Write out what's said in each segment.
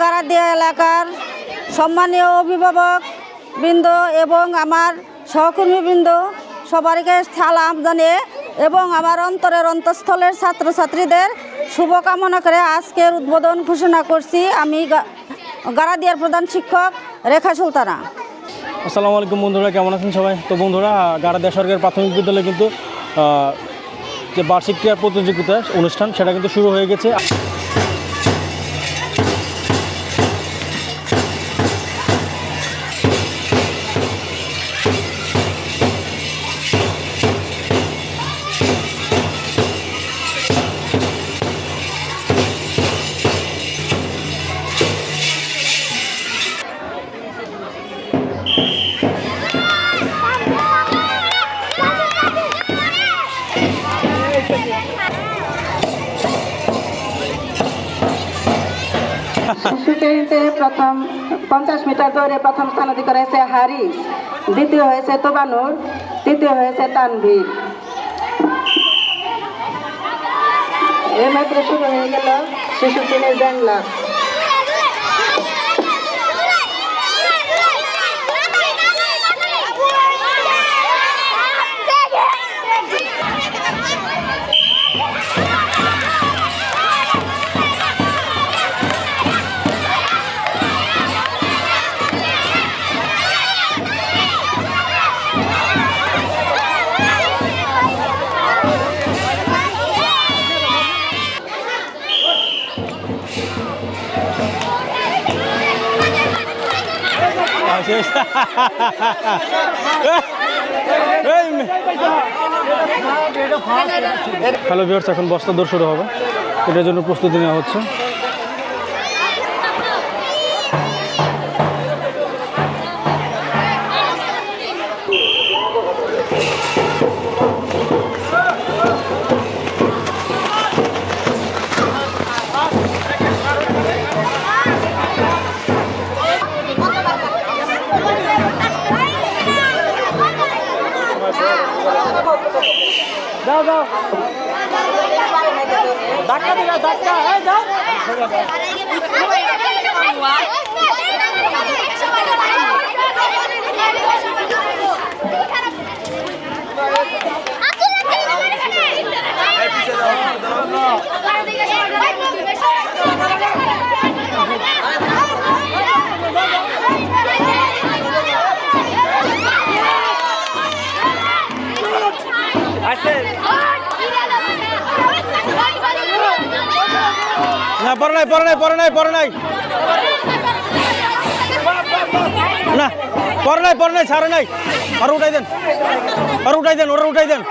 গারাদিয়া এলাকার সম্মানীয় অভিভাবক বৃন্দ এবং আমার সহকর্মীবৃন্দ সবাইকে সালাম জানিয়ে এবং আমার অন্তরের অন্তঃস্থলের ছাত্রছাত্রীদের শুভকামনা করে আজকের উদ্বোধন ঘোষণা করছি। আমি গারাদিয়ার প্রধান শিক্ষক রেখা সুলতানা। আসসালামু আলাইকুম বন্ধুরা, কেমন আছেন সবাই? তো বন্ধুরা, গারাদিয়া সরকারি প্রাথমিক বিদ্যালয়ে কিন্তু যে বার্ষিক ক্রীড়া প্রতিযোগিতা অনুষ্ঠান সেটা কিন্তু শুরু হয়ে গেছে। শুটিংতে প্রথম 50 মিটার দৌড়ে প্রথম স্থান অধিকার হয়েছে হারিস, দ্বিতীয় হয়েছে তোবানুর, তৃতীয় হয়েছে তানভীর। এমাত্র শুরু হয়ে গেল শিশু টিমের বাংলা। হ্যালো ভিউয়ার্স, এখন বস্তা দৌড় শুরু হবে, এটার জন্য প্রস্তুতি নেওয়া হচ্ছে। যাও যাও, ধাক্কা দিলা, ধাক্কা, এই যাও। না, পরে নাই, পরে নাই, পরে নাই, পরে নাই, না, পরে নাই, পরে নাই, ছাড়ে নাই। আর উঠাই দেন, আর উঠাই দেন, ওরা উঠাই দেন।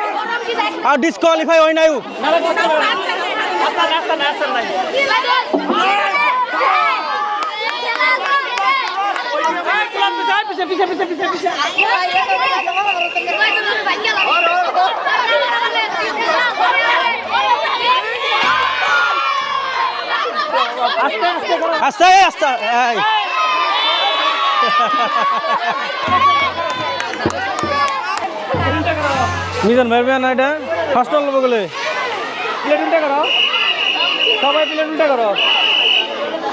আর ডিসকোয়ালিফাই হয় নাই। আস্তে আস্তে, মিজান ভাই না, এটা ফার্স্ট অল বলে প্লেট উল্টা করো, সবাই প্লেট উল্টা করো।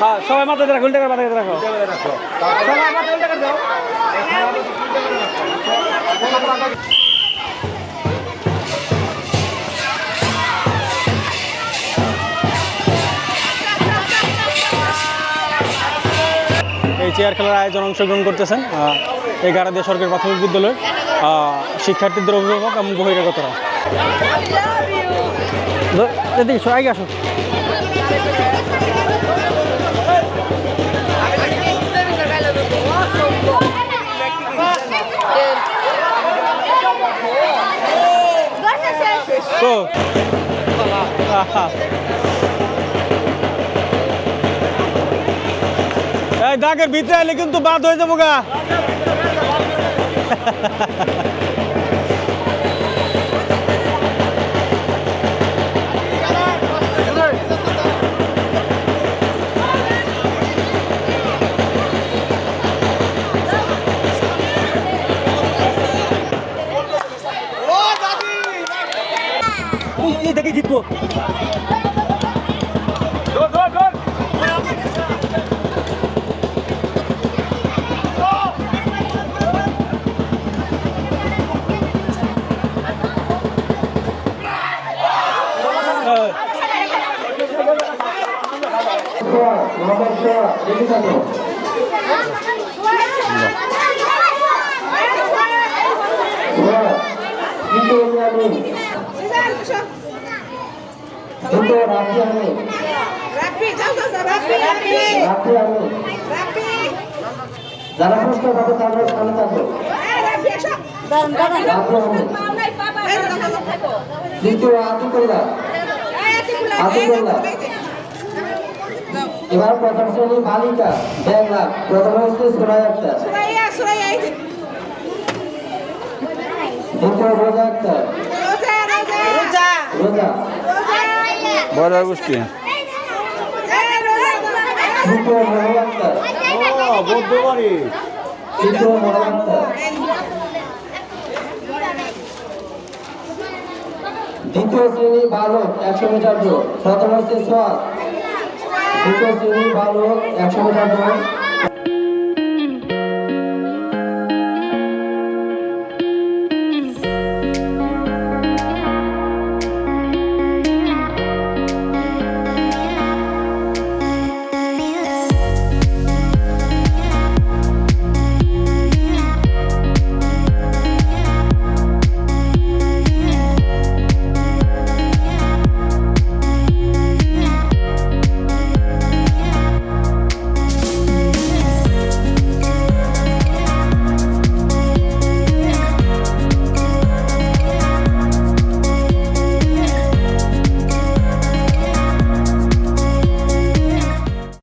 হ্যাঁ, সবাই মাথায় রাখো, উল্টা করে মাথায় রাখো, সবাই মাথায় উল্টা করে দাও। এই চেয়ার খেলার আয়োজন অংশগ্রহণ করতেছেন এই গারাদিয়া সরকারি প্রাথমিক বিদ্যালয়ের শিক্ষার্থীদের অভিভাবক এবং বহিরাগতরা। দেখি আগে আসো। তো এই দাগের ভিতরে এলে কিন্তু বাদ হয়ে যাবো গা। দেখে জিতবো। রেডি থাকো। কিন্তু আমি কিন্তু রাখি আমি যারা প্রশ্ন পাবে তারা সামনে থাকো। রাখি আমি দ্বিতীয় আতিকুল্লাহ এবার প্রথম শ্রেণী বালিকা 1.5 লাখ প্রথম হচ্ছে সুরাইয়া আক্তার দ্বিতীয় রোজা আক্তার রোজা বড় গোষ্ঠী তৃতীয় মহল আক্তার তৃতীয় মহল আক্তার দ্বিতীয় শ্রেণী বালক 100 মিটার দৌড় প্রথম হচ্ছে সোয়াদ দ্বিতীয় শ্রেণী বালক 100 মিটার দৌড়